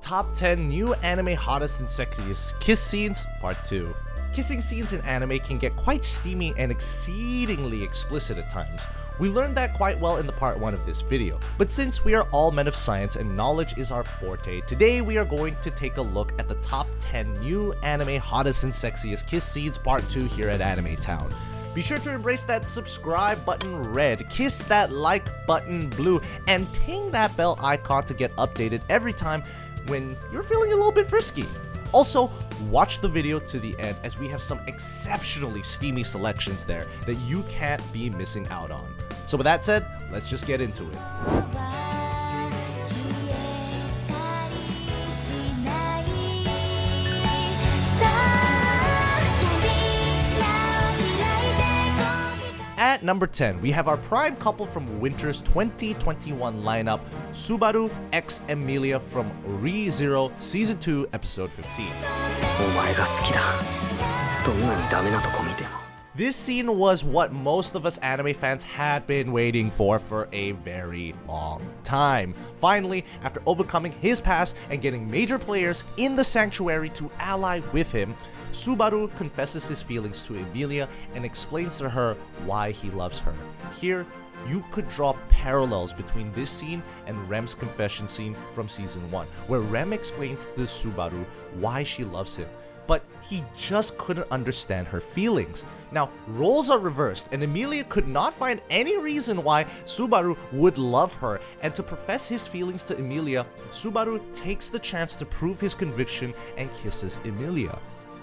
Top 10 New Anime Hottest and Sexiest Kiss Scenes Part 2. Kissing scenes in anime can get quite steamy and exceedingly explicit at times. We learned that quite well in the part 1 of this video. But since we are all men of science and knowledge is our forte, today we are going to take a look at the top 10 new anime hottest and sexiest kiss scenes part 2 here at Anime Town. Be sure to embrace that subscribe button red, kiss that like button blue, and ting that bell icon to get updated every time when you're feeling a little bit frisky. Also, watch the video to the end as we have some exceptionally steamy selections there that you can't be missing out on. So with that said, let's just get into it. At number 10, we have our prime couple from Winter's 2021 lineup, Subaru X Amira from Re:Zero Season 2 Episode 15. This scene was what most of us anime fans had been waiting for a very long time. Finally, after overcoming his past and getting major players in the sanctuary to ally with him, Subaru confesses his feelings to Emilia and explains to her why he loves her. Here, you could draw parallels between this scene and Rem's confession scene from Season 1, where Rem explains to Subaru why she loves him, but he just couldn't understand her feelings. Now, roles are reversed, and Emilia could not find any reason why Subaru would love her, and to profess his feelings to Emilia, Subaru takes the chance to prove his conviction and kisses Emilia.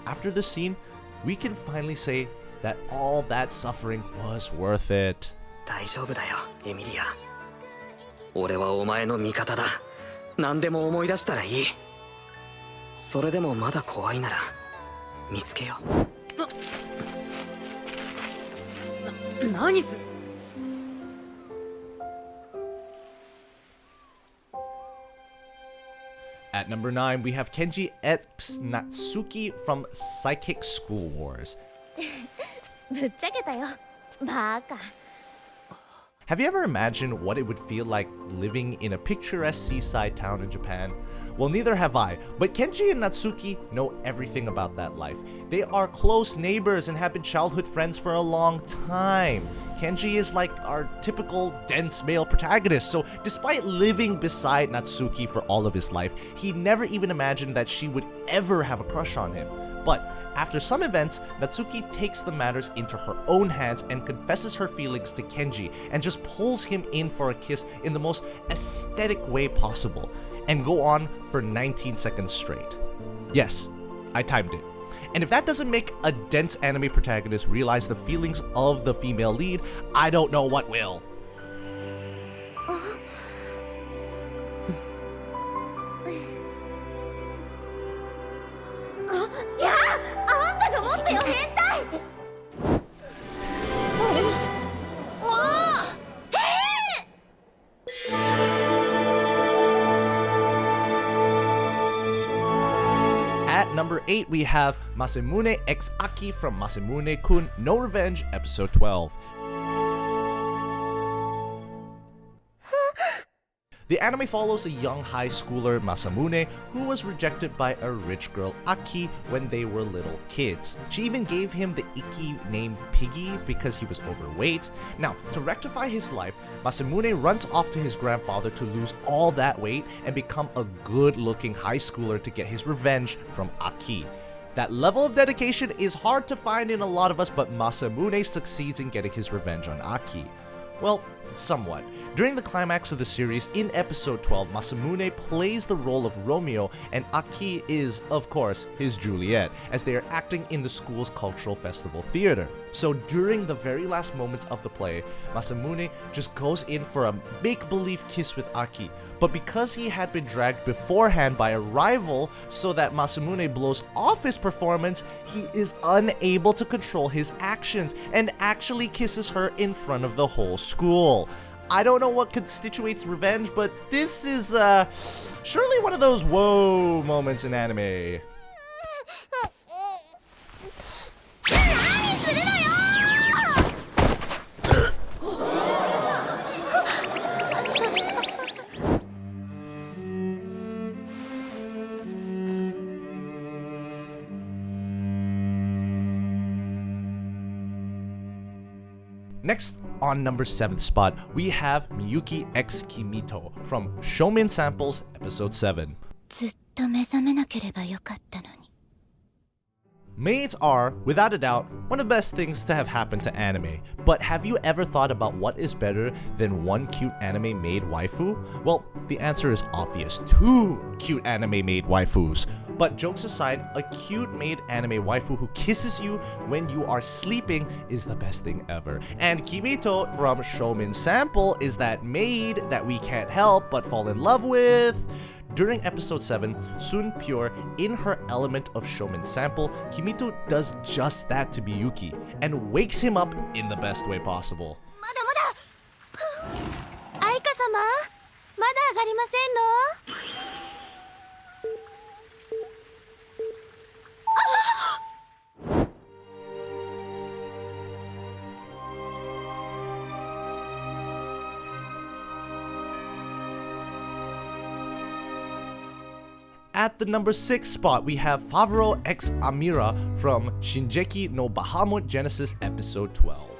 After the scene, we can finally say that all that suffering was worth it. 大丈夫だよ、エミリア。俺はお前の味方だ。何でも思い出したらいい。それでもまだ怖いなら見つけよう。何す。At number 9, we have Kenji X Natsuki from Psychic School Wars. ぶっちゃけたよ、バカ。Have you ever imagined what it would feel like living in a picturesque seaside town in Japan? Well, neither have I, but Kenji and Natsuki know everything about that life. They are close neighbors and have been childhood friends for a long time. Kenji is like our typical dense male protagonist, so despite living beside Natsuki for all of his life, he never even imagined that she would ever have a crush on him. But after some events, Natsuki takes the matters into her own hands and confesses her feelings to Kenji and just pulls him in for a kiss in the most aesthetic way possible, and go on for 19 seconds straight. Yes, I timed it. And if that doesn't make a dense anime protagonist realize the feelings of the female lead, I don't know what will. At number 8, we have Masimune X Aki from Masimune Kun No Revenge Episode 12. The anime follows a young high schooler, Masamune, who was rejected by a rich girl, Aki, when they were little kids. She even gave him the icky name Piggy because he was overweight. Now, to rectify his life, Masamune runs off to his grandfather to lose all that weight and become a good-looking high schooler to get his revenge from Aki. That level of dedication is hard to find in a lot of us, but Masamune succeeds in getting his revenge on Aki. Well, somewhat. During the climax of the series, in episode 12, Masamune plays the role of Romeo, and Aki is, of course, his Juliet, as they are acting in the school's cultural festival theater. So during the very last moments of the play, Masamune just goes in for a make-believe kiss with Aki, but because he had been dragged beforehand by a rival so that Masamune blows off his performance, he is unable to control his actions and actually kisses her in front of the whole school. I don't know what constitutes revenge, but this is surely one of those whoa moments in anime. Next, on number 7th spot, we have Miyuki X Kimito from Shoumin Samples Episode 7. ずっと目覚めなければよかったのに。 Maids are, without a doubt, one of the best things to have happened to anime. But have you ever thought about what is better than one cute anime maid waifu? Well, the answer is obvious. 2 cute anime maid waifus. But jokes aside, a cute maid anime waifu who kisses you when you are sleeping is the best thing ever. And Kimito from Shoumin Sample is that maid that we can't help but fall in love with. During episode 7, Sun Pure, in her element of Shoumin Sample, Kimito does just that to Miyuki and wakes him up in the best way possible. まだまだ。愛花様、まだ上がりませんの？ At the number 6 spot, we have Favaro X Amira from Shinjeki no Bahamut Genesis Episode 12.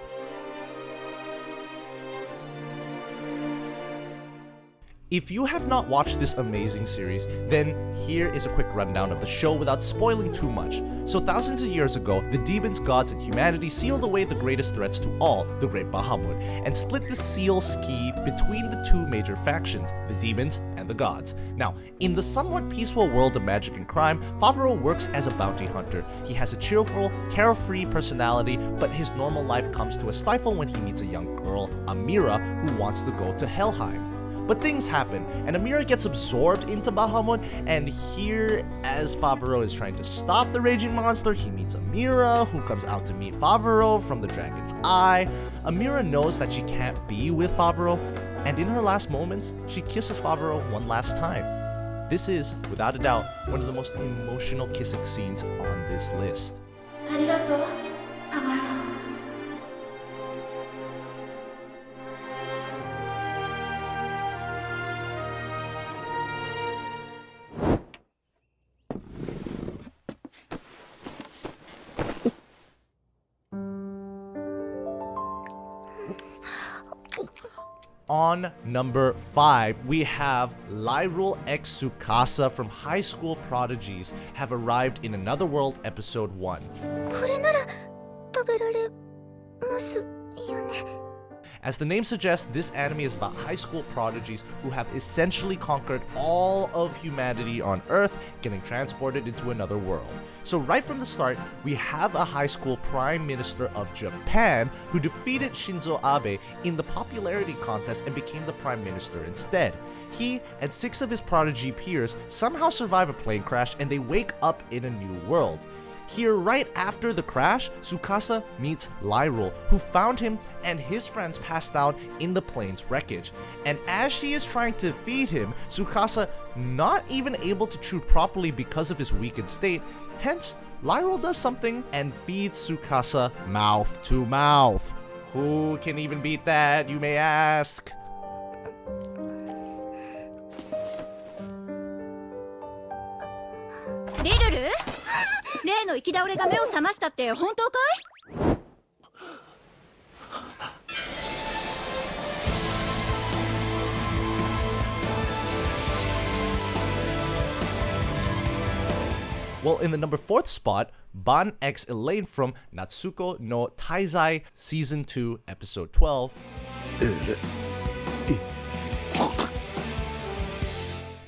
If you have not watched this amazing series, then here is a quick rundown of the show without spoiling too much. So thousands of years ago, the demons, gods, and humanity sealed away the greatest threats to all, the Great Bahamut, and split the seal ski between the 2 major factions, the demons and the gods. Now, in the somewhat peaceful world of magic and crime, Favaro works as a bounty hunter. He has a cheerful, carefree personality, but his normal life comes to a stifle when he meets a young girl, Amira, who wants to go to Helheim. But things happen, and Amira gets absorbed into Bahamut, and here, as Favaro is trying to stop the raging monster, he meets Amira, who comes out to meet Favaro from the Dragon's Eye. Amira knows that she can't be with Favaro, and in her last moments, she kisses Favaro one last time. This is, without a doubt, one of the most emotional kissing scenes on this list. ありがとう、Favaro. On number 5, we have Lyrule X Tsukasa from High School Prodigies have arrived in Another World Episode 1. これなら食べられますよね。 As the name suggests, this anime is about high school prodigies who have essentially conquered all of humanity on Earth, getting transported into another world. So right from the start, we have a high school prime minister of Japan who defeated Shinzo Abe in the popularity contest and became the prime minister instead. He and 6 of his prodigy peers somehow survive a plane crash and they wake up in a new world. Here, right after the crash, Tsukasa meets Lyrule, who found him and his friends passed out in the plane's wreckage. And as she is trying to feed him, Tsukasa not even able to chew properly because of his weakened state. Hence, Lyrule does something and feeds Tsukasa mouth to mouth. Who can even beat that, you may ask? リルル？例の行き倒れが目を覚ましたって本当かい？ Well, in the number 4th spot, Ban X Elaine from Natsuko no Taizai Season 2, Episode 12.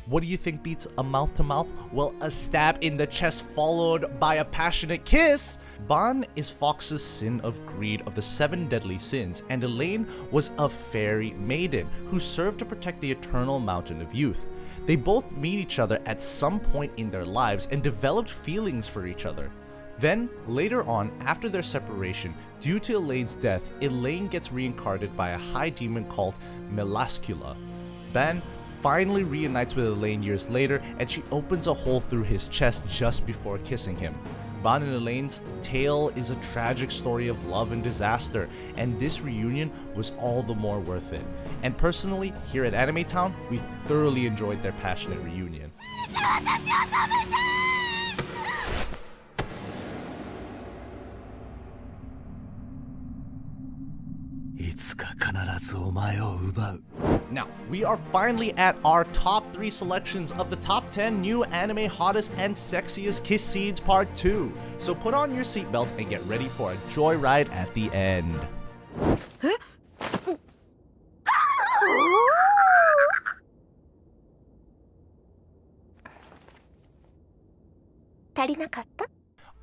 What do you think beats a mouth-to-mouth? Well, a stab in the chest followed by a passionate kiss! Ban is Fox's sin of greed of the 7 deadly sins, and Elaine was a fairy maiden who served to protect the eternal mountain of youth. They both meet each other at some point in their lives and developed feelings for each other. Then, later on, after their separation, due to Elaine's death, Elaine gets reincarnated by a high demon called Melascula. Ban finally reunites with Elaine years later, and she opens a hole through his chest just before kissing him. Ban and Elaine's tale is a tragic story of love and disaster, and this reunion was all the more worth it. And personally, here at Anime Town, we thoroughly enjoyed their passionate reunion. Now, we are finally at our top 3 selections of the top 10 new anime hottest and sexiest kiss scenes part 2. So put on your seatbelt and get ready for a joyride at the end.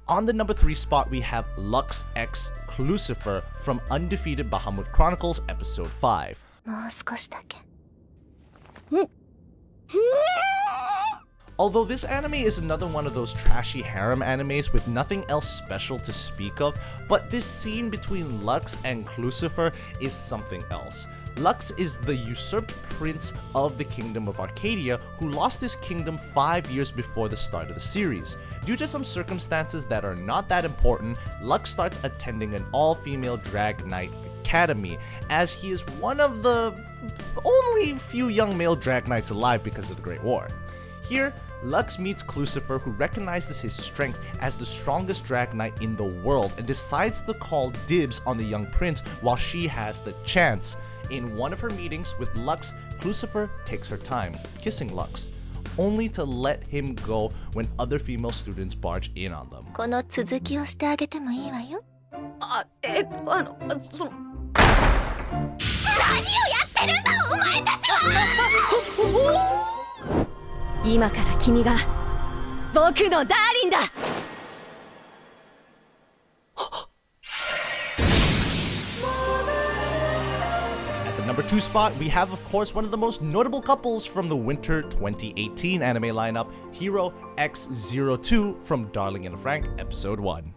On the number 3 spot, we have Lux X Lucifer from Undefeated Bahamut Chronicles Episode 5. Although this anime is another one of those trashy harem animes with nothing else special to speak of, but this scene between Lux and Lucifer is something else. Lux is the usurped prince of the Kingdom of Arcadia who lost his kingdom 5 years before the start of the series. Due to some circumstances that are not that important, Lux starts attending an all-female drag knight academy, as he is one of the only few young male drag knights alive because of the Great War. Here, Lux meets Lucifer, who recognizes his strength as the strongest drag knight in the world and decides to call dibs on the young prince while she has the chance. In one of her meetings with Lux, Lucifer takes her time, kissing Lux, only to let him go when other female students barge in on them. At the number 2 spot, we have, of course, one of the most notable couples from the Winter 2018 anime lineup, Hero X02 from Darling in the Franxx Episode 1.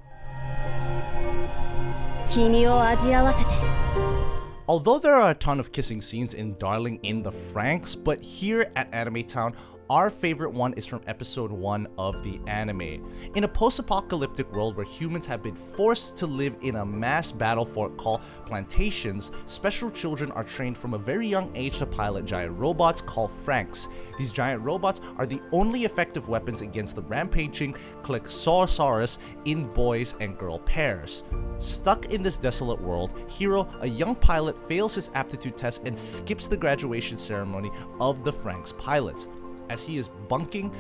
Although there are a ton of kissing scenes in Darling in the Franxx, but here at Anime Town, our favorite one is from episode 1 of the anime. In a post-apocalyptic world where humans have been forced to live in a mass battle fort called plantations, special children are trained from a very young age to pilot giant robots called Franxx. These giant robots are the only effective weapons against the rampaging Klexaurosaurus in boys and girl pairs. Stuck in this desolate world, Hiro, a young pilot, fails his aptitude test and skips the graduation ceremony of the Franxx pilots. As he is bunking,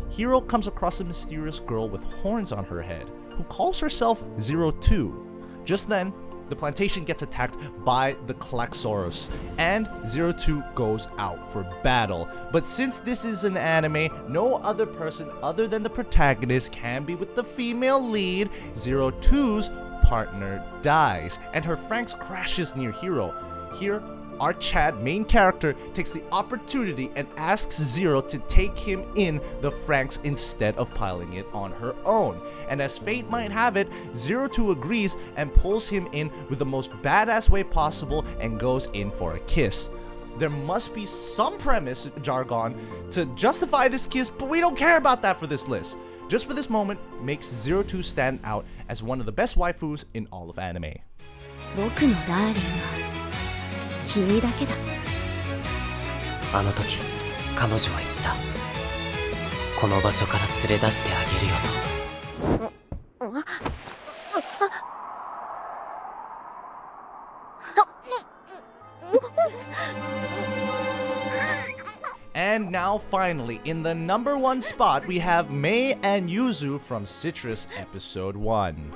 Hiro comes across a mysterious girl with horns on her head, who calls herself 02. Just then, the plantation gets attacked by the Klaxorus, and 02 goes out for battle. But since this is an anime, no other person other than the protagonist can be with the female lead. 02's partner dies, and her Franxx crashes near Hiro. Here, our Chad, main character, takes the opportunity and asks Zero to take him in the Franxx instead of piloting it on her own. And as fate might have it, 02 agrees and pulls him in with the most badass way possible and goes in for a kiss. There must be some premise jargon to justify this kiss, but we don't care about that for this list. Just for this moment makes 02 stand out as one of the best waifus in all of anime. 君だけだ。あの時彼女は言った。この場所から連れ出してあげるよと。And now finally, in the number 1 spot, we have Mei and Yuzu from Citrus Episode 1.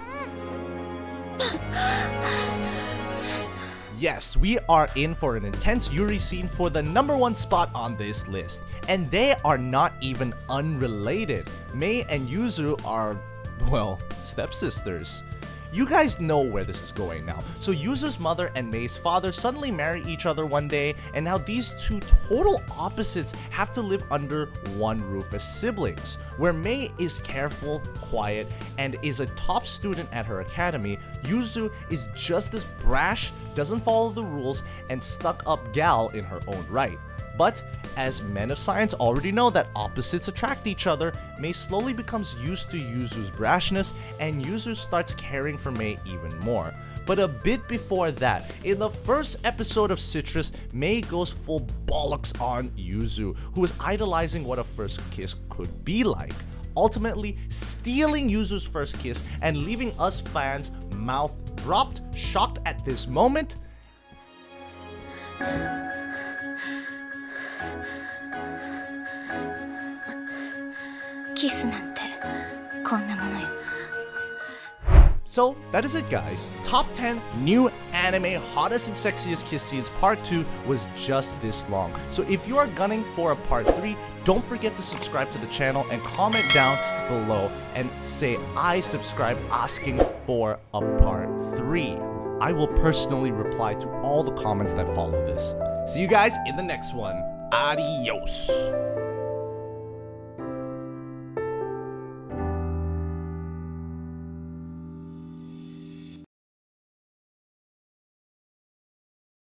Yes, we are in for an intense Yuri scene for the number 1 spot on this list. And they are not even unrelated. Mei and Yuzu are, well, stepsisters. You guys know where this is going now. So Yuzu's mother and Mei's father suddenly marry each other one day, and now these two total opposites have to live under one roof as siblings. Where Mei is careful, quiet, and is a top student at her academy, Yuzu is just as brash, doesn't follow the rules, and stuck-up gal in her own right. But, as men of science already know that opposites attract each other, Mei slowly becomes used to Yuzu's brashness, and Yuzu starts caring for Mei even more. But a bit before that, in the first episode of Citrus, Mei goes full bollocks on Yuzu, who is idolizing what a first kiss could be like, ultimately stealing Yuzu's first kiss and leaving us fans mouth dropped, shocked at this moment. キスなんてこんなものよ。 So that is it, guys. Top 10 new anime hottest and sexiest kiss scenes part 2 was just this long. So if you are gunning for a part 3, don't forget to subscribe to the channel and comment down below and say I subscribe asking for a part 3. I will personally reply to all the comments that follow this. See you guys in the next one. Adios.